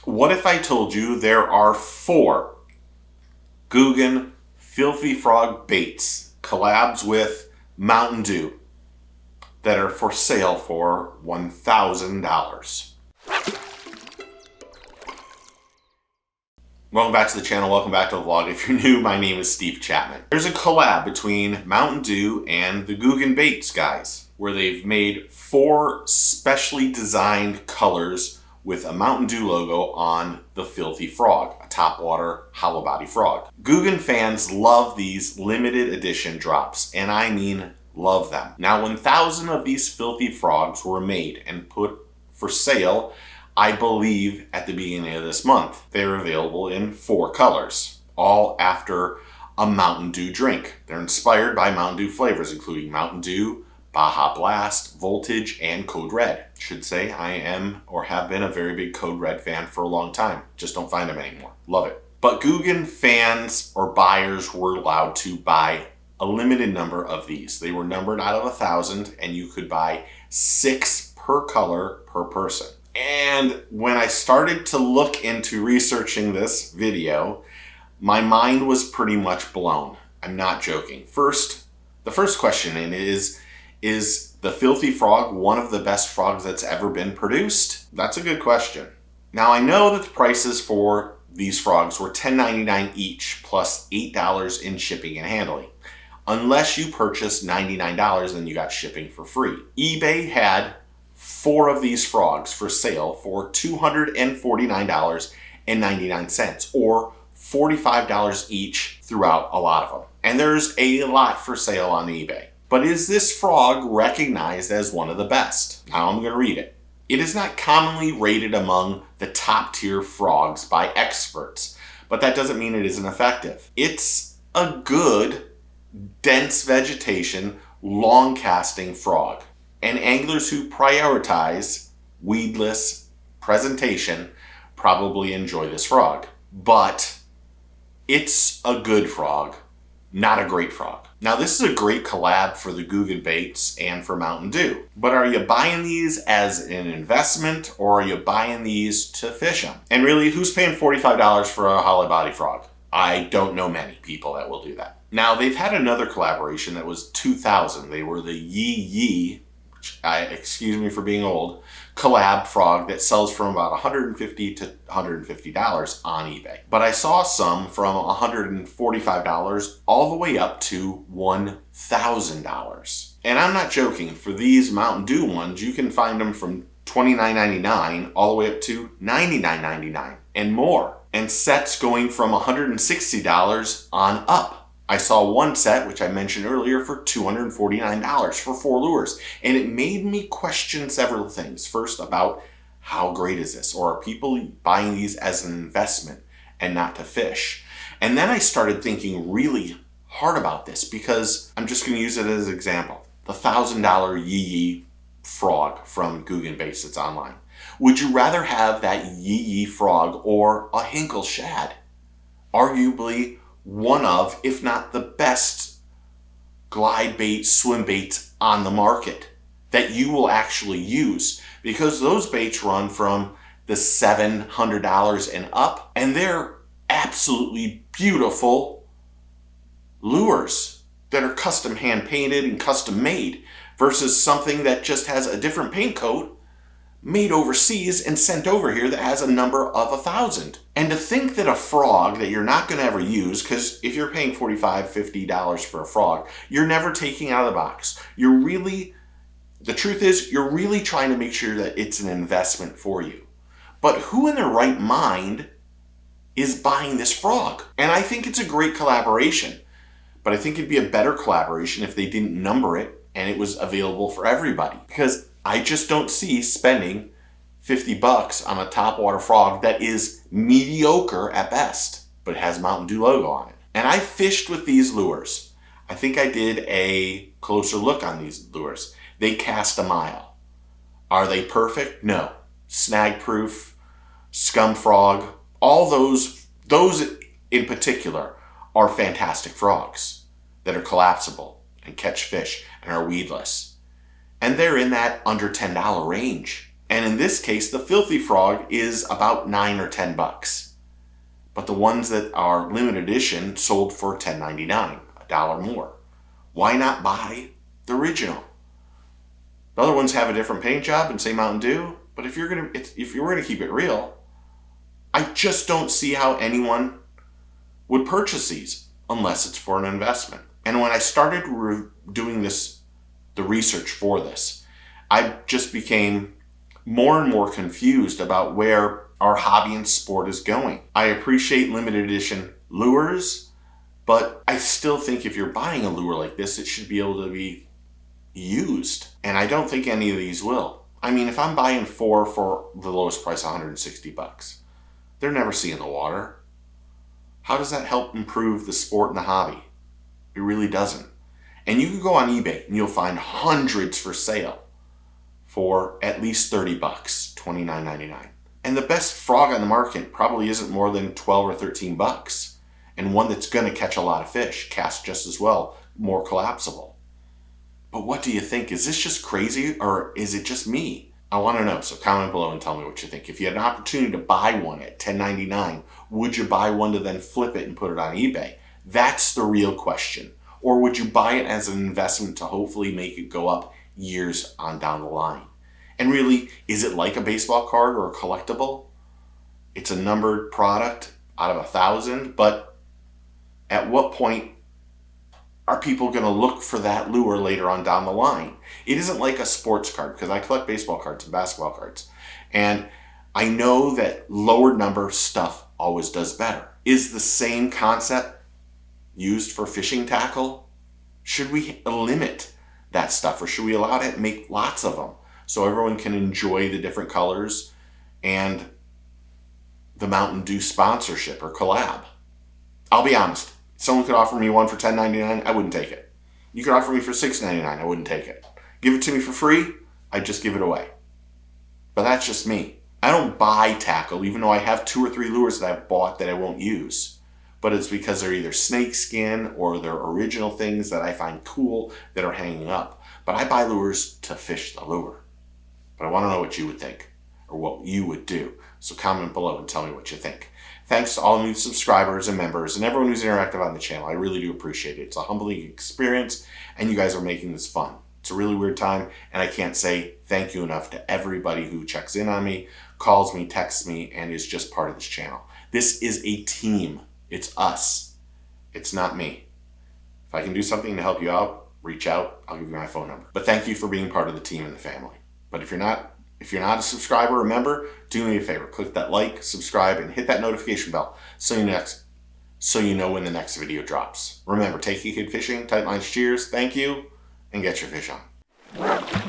What if I told you there are 4 Googan Filthy Frog baits, collabs with Mountain Dew, that are for sale for $1,000? Welcome back to the channel, welcome back to the vlog. If you're new, my name is Steve Chapman. There's a collab between Mountain Dew and the Googan Baits guys, where they've made 4 specially designed colors with a Mountain Dew logo on the Filthy Frog, a topwater hollow body frog. Googan fans love these limited edition drops, and I mean love them. Now, 1,000 of these Filthy Frogs were made and put for sale, I believe, at the beginning of this month. They're available in 4 colors, all after a Mountain Dew drink. They're inspired by Mountain Dew flavors, including Mountain Dew, Baja Blast, Voltage, and Code Red. Should say I am or have been a very big Code Red fan for a long time. Just don't find them anymore. Love it. But Googan fans or buyers were allowed to buy a limited number of these. They were numbered out of 1,000, and you could buy 6 per color per person. And when I started to look into researching this video, my mind was pretty much blown. I'm not joking. The first question is the Filthy Frog one of the best frogs that's ever been produced? That's a good question. Now, I know that the prices for these frogs were $10.99 each, plus $8 in shipping and handling. Unless you purchased $99, then you got shipping for free. eBay had 4 of these frogs for sale for $249.99, or $45 each throughout a lot of them. And there's a lot for sale on eBay. But is this frog recognized as one of the best? Now I'm going to read it. It is not commonly rated among the top tier frogs by experts, but that doesn't mean it isn't effective. It's a good, dense vegetation, long casting frog. And anglers who prioritize weedless presentation probably enjoy this frog. But it's a good frog, not a great frog. Now, this is a great collab for the Googan Baits and for Mountain Dew. But are you buying these as an investment, or are you buying these to fish them? And really, who's paying $45 for a hollow body frog? I don't know many people that will do that. Now, they've had another collaboration that was 2,000. They were the Yee Yee, excuse me for being old, collab frog that sells from about $150 to $150 on eBay. But I saw some from $145 all the way up to $1,000. And I'm not joking, for these Mountain Dew ones, you can find them from $29.99 all the way up to $99.99 and more. And sets going from $160 on up. I saw one set, which I mentioned earlier, for $249 for 4 lures. And it made me question several things. First, about how great is this? Or are people buying these as an investment and not to fish? And then I started thinking really hard about this, because I'm just going to use it as an example. The $1,000 Yee Yee frog from Googan Baits that's online. Would you rather have that Yee Yee frog or a Hinkle shad? Arguably one of, if not the best, glide bait, swim baits on the market that you will actually use, because those baits run from the $700 and up, and they're absolutely beautiful lures that are custom hand painted and custom made, versus something that just has a different paint coat made overseas and sent over here that has a number of 1,000. And to think that a frog that you're not going to ever use, because if you're paying $45, $50 for a frog, you're never taking out of the box. The truth is, you're really trying to make sure that it's an investment for you. But who in their right mind is buying this frog? And I think it's a great collaboration. But I think it'd be a better collaboration if they didn't number it and it was available for everybody. Because I just don't see spending $50 on a topwater frog that is mediocre at best, but has Mountain Dew logo on it. And I fished with these lures. I think I did a closer look on these lures. They cast a mile. Are they perfect? No. Snag proof, scum frog, all those in particular are fantastic frogs that are collapsible and catch fish and are weedless. And they're in that under $10 range. And in this case, the Filthy Frog is about $9 or $10. But the ones that are limited edition sold for $10.99, $1 more. Why not buy the original? The other ones have a different paint job and say Mountain Dew, but if you were gonna keep it real, I just don't see how anyone would purchase these unless it's for an investment. And when I started doing the research for this, I just became more and more confused about where our hobby and sport is going. I appreciate limited edition lures, but I still think if you're buying a lure like this, it should be able to be used. And I don't think any of these will. I mean, if I'm buying 4 for the lowest price, $160, they're never seeing the water. How does that help improve the sport and the hobby? It really doesn't. And you can go on eBay and you'll find hundreds for sale for at least $30, $29.99. And the best frog on the market probably isn't more than $12 or $13. And one that's going to catch a lot of fish, cast just as well, more collapsible. But what do you think? Is this just crazy or is it just me? I want to know, so comment below and tell me what you think. If you had an opportunity to buy one at $10.99, would you buy one to then flip it and put it on eBay? That's the real question. Or would you buy it as an investment to hopefully make it go up years on down the line? And really, is it like a baseball card or a collectible? It's a numbered product out of 1,000, but at what point are people going to look for that lure later on down the line? It isn't like a sports card, because I collect baseball cards and basketball cards. And I know that lower number stuff always does better. Is the same concept used for fishing tackle? Should we limit that stuff, or should we allow it to make lots of them so everyone can enjoy the different colors and the Mountain Dew sponsorship or collab? I'll be honest. Someone could offer me one for $10.99, I wouldn't take it. You could offer me for $6.99, I wouldn't take it. Give it to me for free, I'd just give it away. But that's just me. I don't buy tackle, even though I have 2 or 3 lures that I've bought that I won't use. But it's because they're either snake skin or they're original things that I find cool that are hanging up. But I buy lures to fish the lure. But I want to know what you would think, or what you would do. So comment below and tell me what you think. Thanks to all new subscribers and members and everyone who's interactive on the channel. I really do appreciate it. It's a humbling experience, and you guys are making this fun. It's a really weird time, and I can't say thank you enough to everybody who checks in on me, calls me, texts me, and is just part of this channel. This is a team. It's us. It's not me. If I can do something to help you out, reach out. I'll give you my phone number. But thank you for being part of the team and the family. But if you're not a subscriber or member, do me a favor. Click that like, subscribe, and hit that notification bell so you know when the next video drops. Remember, take your kid fishing, tight lines, cheers, thank you, and get your fish on.